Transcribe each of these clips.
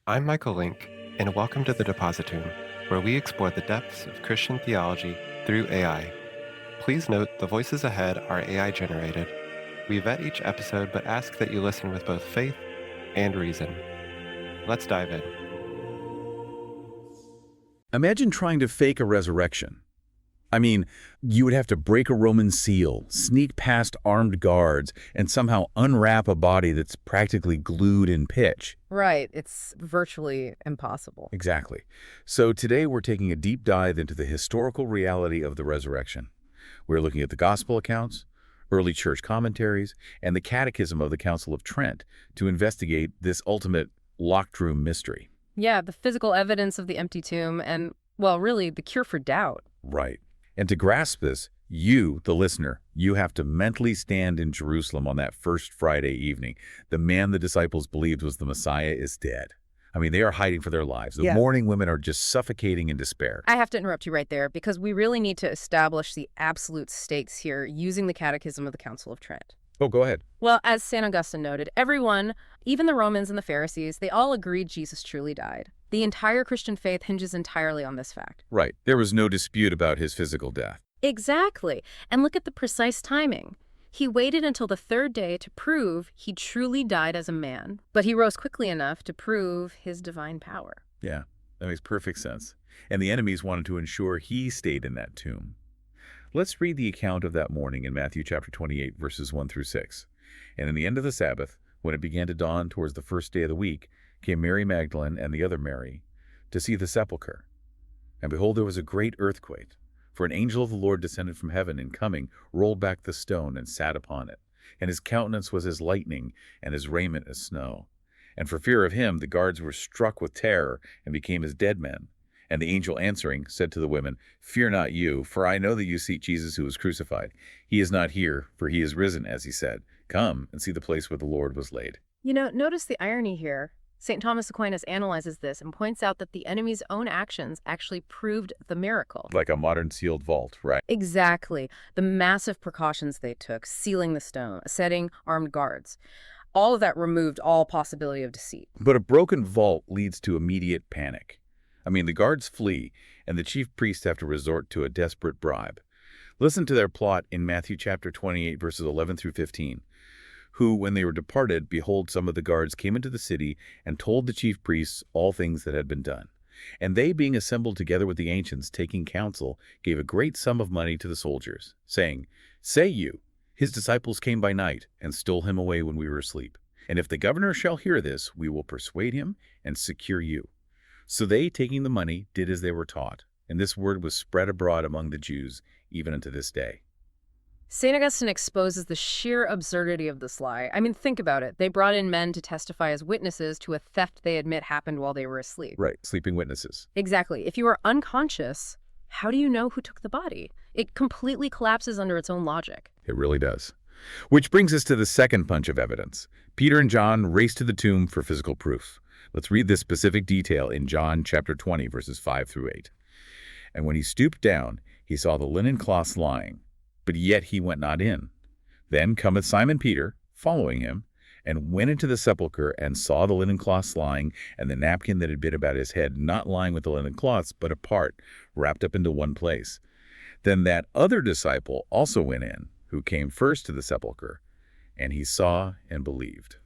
I'm Michael Link, and welcome to the Depositum, where we explore the depths of Christian theology through AI. Please note the voices ahead are AI generated. We vet each episode but ask that you listen with both faith and reason. Let's dive in. Imagine trying to fake a resurrection. I mean, you would have to break a Roman seal, sneak past armed guards, and somehow unwrap a body that's practically glued in pitch. Right. It's virtually impossible. Exactly. So today we're taking a deep dive into the historical reality of the resurrection. We're looking at the gospel accounts, early church commentaries, and the catechism of the Council of Trent to investigate this ultimate locked room mystery. Yeah, the physical evidence of the empty tomb and, well, really, the cure for doubt. Right. And to grasp this, you, the listener, you have to mentally stand in Jerusalem on that first Friday evening. The man the disciples believed was the Messiah is dead. I mean, they are hiding for their lives. The mourning women are just suffocating in despair. I have to interrupt you right there because we really need to establish the absolute stakes here using the catechism of the Council of Trent. Oh, go ahead. Well, as St. Augustine noted, everyone, even the Romans and the Pharisees, they all agreed Jesus truly died. The entire Christian faith hinges entirely on this fact. Right. There was no dispute about his physical death. Exactly. And look at the precise timing. He waited until the third day to prove he truly died as a man, but he rose quickly enough to prove his divine power. Yeah, that makes perfect sense. And the enemies wanted to ensure he stayed in that tomb. Let's read the account of that morning in Matthew chapter 28, verses 1 through 6. And in the end of the Sabbath, when it began to dawn towards the first day of the week, came Mary Magdalene and the other Mary to see the sepulchre. And behold, there was a great earthquake, for an angel of the Lord descended from heaven, and coming, rolled back the stone and sat upon it. And his countenance was as lightning, and his raiment as snow. And for fear of him, the guards were struck with terror, and became as dead men. And the angel answering said to the women, "Fear not you, for I know that you seek Jesus who was crucified. He is not here, for he is risen, as he said. Come and see the place where the Lord was laid." You know, notice the irony here. St. Thomas Aquinas analyzes this and points out that the enemy's own actions actually proved the miracle. Like a modern sealed vault, right? Exactly. The massive precautions they took, sealing the stone, setting armed guards. All of that removed all possibility of deceit. But a broken vault leads to immediate panic. I mean, the guards flee, and the chief priests have to resort to a desperate bribe. Listen to their plot in Matthew chapter 28, verses 11 through 15. Who, when they were departed, behold, some of the guards came into the city and told the chief priests all things that had been done. And they, being assembled together with the ancients, taking counsel, gave a great sum of money to the soldiers, saying, "Say you, his disciples came by night, and stole him away when we were asleep. And if the governor shall hear this, we will persuade him and secure you." So they, taking the money, did as they were taught. And this word was spread abroad among the Jews, even unto this day. St. Augustine exposes the sheer absurdity of this lie. I mean, think about it. They brought in men to testify as witnesses to a theft they admit happened while they were asleep. Right, sleeping witnesses. Exactly. If you are unconscious, how do you know who took the body? It completely collapses under its own logic. It really does. Which brings us to the second punch of evidence. Peter and John race to the tomb for physical proof. Let's read this specific detail in John chapter 20, verses 5 through 8. And when he stooped down, he saw the linen cloths lying, but yet he went not in. Then cometh Simon Peter, following him, and went into the sepulchre, and saw the linen cloths lying, and the napkin that had been about his head, not lying with the linen cloths, but apart, wrapped up into one place. Then that other disciple also went in, who came first to the sepulchre, and he saw and believed.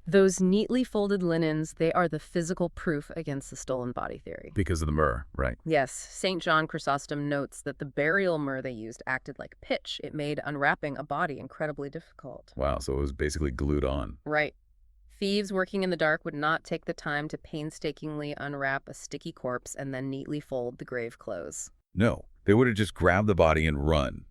Those neatly folded linens, they are the physical proof against the stolen body theory. Because of the myrrh, right? Yes, St. John Chrysostom notes that the burial myrrh they used acted like pitch. It made unwrapping a body incredibly difficult. Wow, so it was basically glued on. Right. Thieves working in the dark would not take the time to painstakingly unwrap a sticky corpse and then neatly fold the grave clothes. No, they would have just grabbed the body and run.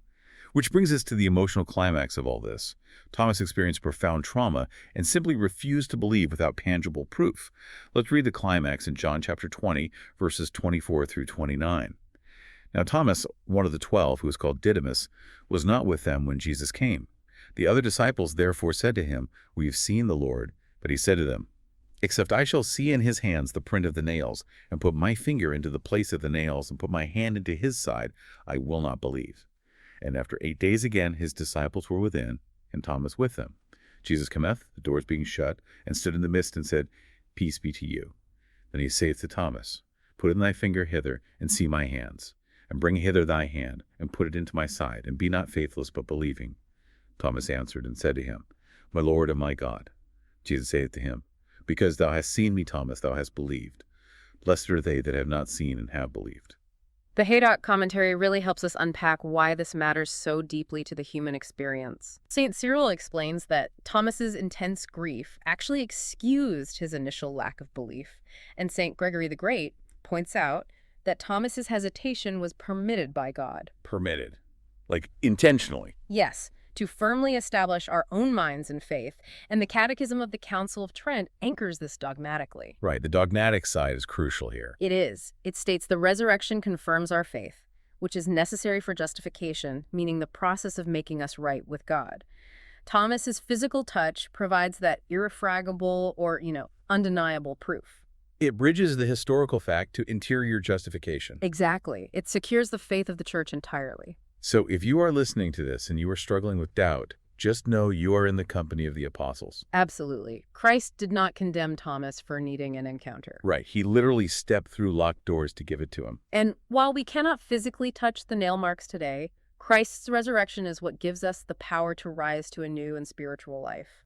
Which brings us to the emotional climax of all this. Thomas experienced profound trauma and simply refused to believe without tangible proof. Let's read the climax in John chapter 20, verses 24 through 29. Now Thomas, one of the 12, who was called Didymus, was not with them when Jesus came. The other disciples therefore said to him, "We have seen the Lord." But he said to them, "Except I shall see in his hands the print of the nails, and put my finger into the place of the nails, and put my hand into his side, I will not believe." And after 8 days again, his disciples were within, and Thomas with them. Jesus cometh, the doors being shut, and stood in the midst, and said, "Peace be to you." Then he saith to Thomas, Put in thy finger hither, and see my hands, and bring hither thy hand, and put it into my side, and be not faithless, but believing. Thomas answered and said to him, My Lord and my God. Jesus saith to him, Because thou hast seen me, Thomas, thou hast believed. Blessed are they that have not seen and have believed. The Haydock commentary really helps us unpack why this matters so deeply to the human experience. St. Cyril explains that Thomas's intense grief actually excused his initial lack of belief, and St. Gregory the Great points out that Thomas's hesitation was permitted by God. Permitted. Like intentionally. Yes, to firmly establish our own minds in faith, and the Catechism of the Council of Trent anchors this dogmatically. Right, the dogmatic side is crucial here. It is. It states the resurrection confirms our faith, which is necessary for justification, meaning the process of making us right with God. Thomas's physical touch provides that irrefragable or, undeniable proof. It bridges the historical fact to interior justification. Exactly. It secures the faith of the Church entirely. So if you are listening to this and you are struggling with doubt, just know you are in the company of the apostles. Absolutely. Christ did not condemn Thomas for needing an encounter. Right. He literally stepped through locked doors to give it to him. And while we cannot physically touch the nail marks today, Christ's resurrection is what gives us the power to rise to a new and spiritual life.